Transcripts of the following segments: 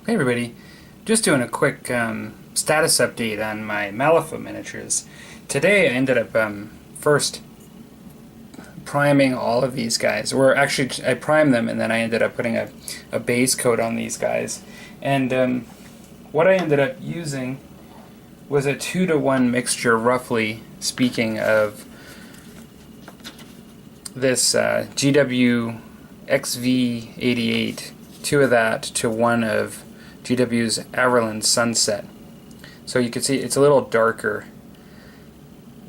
Hey everybody, just doing a quick status update on my Malifaux miniatures. Today I ended up first priming all of these guys, or actually I primed them and then I ended up putting a base coat on these guys. And what I ended up using was a 2-to-1 mixture, roughly speaking, of this GW XV88, 2 of that to 1 of GW's Averland Sunset. So you can see it's a little darker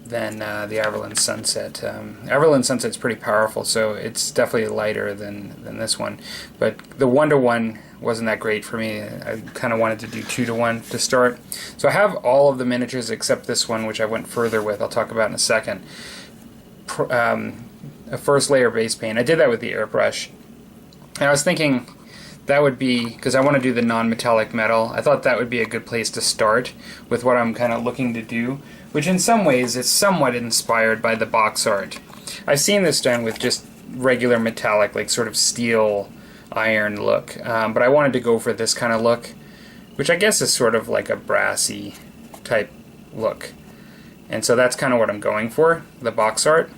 than the Averland Sunset. Averland Sunset's pretty powerful, so it's definitely lighter than this one. But the 1-to-1 wasn't that great for me. I kind of wanted to do 2-to-1 to start. So I have all of the miniatures except this one, which I went further with. I'll talk about in a second. A first layer base paint. I did that with the airbrush. And I was thinking that would be, because I want to do the non-metallic metal, I thought that would be a good place to start with what I'm kind of looking to do, which in some ways is somewhat inspired by the box art. I've seen this done with just regular metallic, like sort of steel iron look, but I wanted to go for this kind of look, which I guess is sort of like a brassy type look. And so that's kind of what I'm going for, the box art.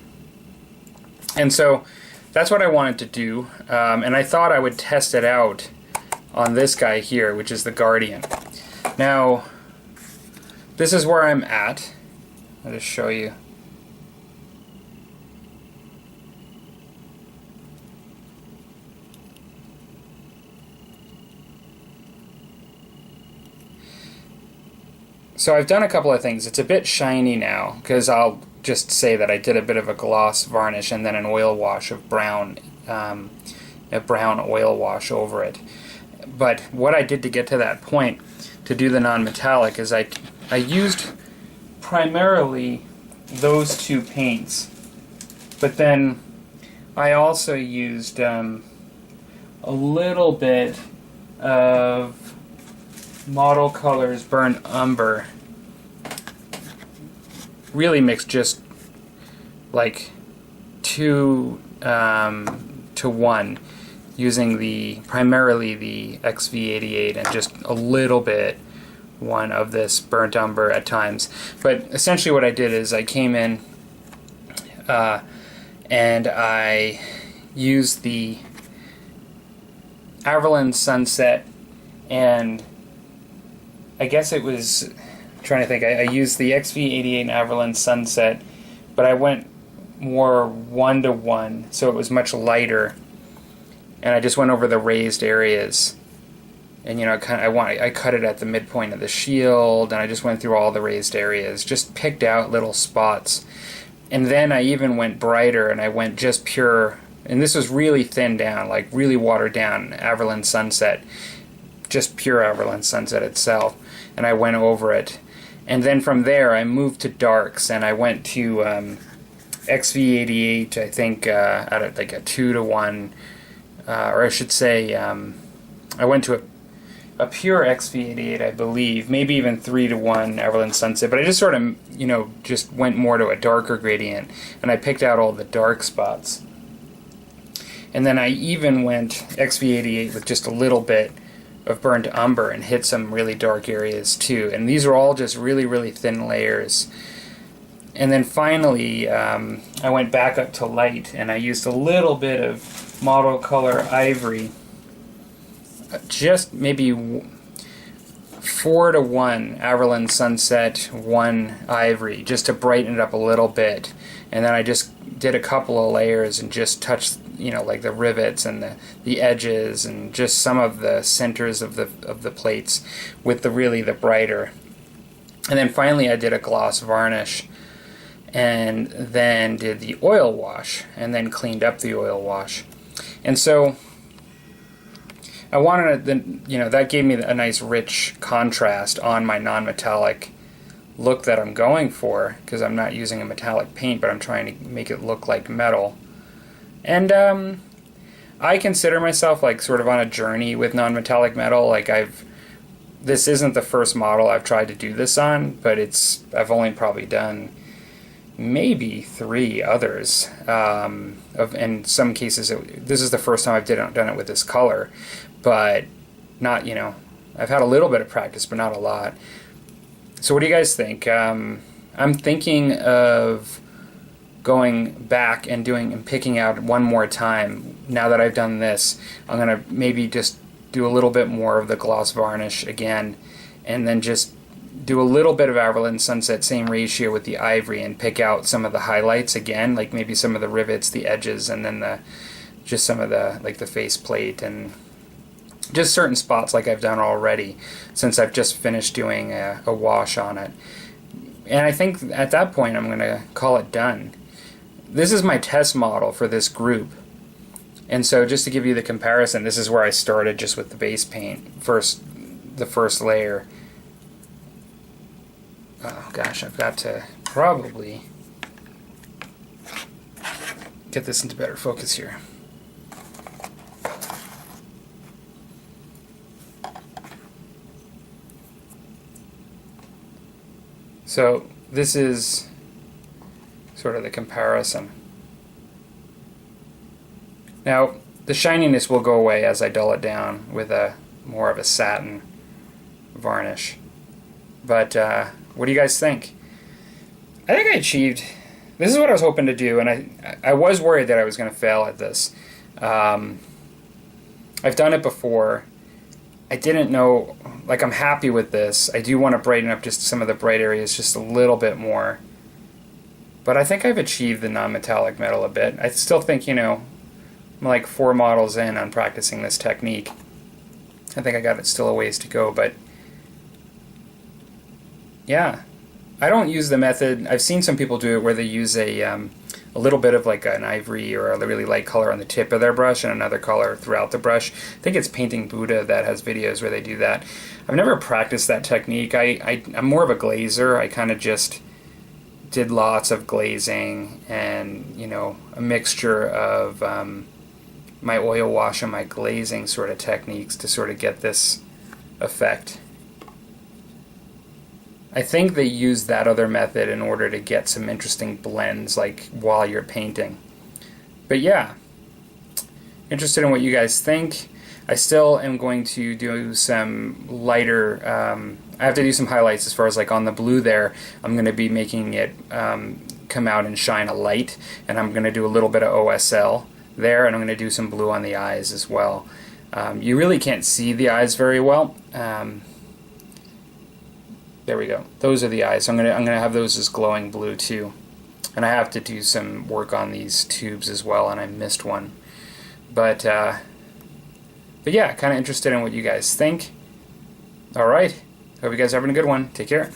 And so that's what I wanted to do, and I thought I would test it out on this guy here, which is the Guardian. Now, this is where I'm at. I'll just show you. So I've done a couple of things. It's a bit shiny now, because I'll just say that I did a bit of a gloss varnish and then an oil wash of brown, a brown oil wash over it. But what I did to get to that point, to do the non-metallic, is I used primarily those two paints, but then I also used a little bit of Model Colors Burnt Umber, really mixed just like 2-to-1, using primarily the XV88 and just a little bit one of this burnt umber at times. But essentially what I did is I came in and I used the Averland Sunset, and I guess it was, trying to think, I used the XV88 and Averland Sunset, but I went more 1-to-1, so it was much lighter, and I just went over the raised areas, and I cut it at the midpoint of the shield, and I just went through all the raised areas, just picked out little spots, and then I even went brighter, and I went just pure, and this was really thinned down, like really watered down Averland Sunset, just pure Averland Sunset itself, and I went over it. And then from there I moved to darks, and I went to XV88, I think at like a 2-to-1, or I should say I went to a pure XV88, I believe, maybe even 3-to-1 Averland Sunset, but I just sort of, just went more to a darker gradient, and I picked out all the dark spots. And then I even went XV88 with just a little bit of burnt umber and hit some really dark areas too, and these are all just really, really thin layers. And then finally I went back up to light, and I used a little bit of Model Color Ivory, just maybe 4-to-1 Averland Sunset 1 Ivory, just to brighten it up a little bit. And then I just did a couple of layers and just touched, like the rivets and the edges and just some of the centers of the plates with the brighter. And then finally I did a gloss varnish, and then did the oil wash, and then cleaned up the oil wash. And so I wanted that gave me a nice rich contrast on my non-metallic look that I'm going for, because I'm not using a metallic paint, but I'm trying to make it look like metal. And I consider myself like sort of on a journey with non-metallic metal. Like this isn't the first model I've tried to do this on, but I've only probably done maybe 3 others. In some cases, this is the first time I've done it with this color, but not I've had a little bit of practice, but not a lot. So what do you guys think? I'm thinking of going back and picking out one more time. Now that I've done this, I'm gonna maybe just do a little bit more of the gloss varnish again, and then just do a little bit of Averland Sunset, same ratio with the ivory, and pick out some of the highlights again, like maybe some of the rivets, the edges, and then just some of the, like the face plate, and just certain spots like I've done already, since I've just finished doing a wash on it. And I think at that point I'm going to call it done. This is my test model for this group. And so just to give you the comparison, this is where I started, just with the base paint, the first layer. Oh gosh, I've got to probably get this into better focus here. So this is sort of the comparison. Now the shininess will go away as I dull it down with more of a satin varnish. But what do you guys think? I think I achieved. This is what I was hoping to do, and I was worried that I was going to fail at this. I've done it before. I didn't know, like, I'm happy with this. I do want to brighten up just some of the bright areas just a little bit more. But I think I've achieved the non-metallic metal a bit. I still think, I'm like 4 models in on practicing this technique. I think I got it still a ways to go, but yeah. I don't use the method. I've seen some people do it where they use a little bit of like an ivory or a really light color on the tip of their brush and another color throughout the brush. I think it's Painting Buddha that has videos where they do that. I've never practiced that technique. I'm more of a glazer. I kind of just did lots of glazing and, a mixture of my oil wash and my glazing sort of techniques to sort of get this effect. I think they use that other method in order to get some interesting blends, like while you're painting. But yeah, interested in what you guys think. I still am going to do some lighter, I have to do some highlights as far as like on the blue there. I'm going to be making it come out and shine a light, and I'm going to do a little bit of OSL there, and I'm going to do some blue on the eyes as well. You really can't see the eyes very well. There we go. Those are the eyes. So I'm gonna have those as glowing blue too. And I have to do some work on these tubes as well, and I missed one. But yeah, kind of interested in what you guys think. All right. Hope you guys are having a good one. Take care.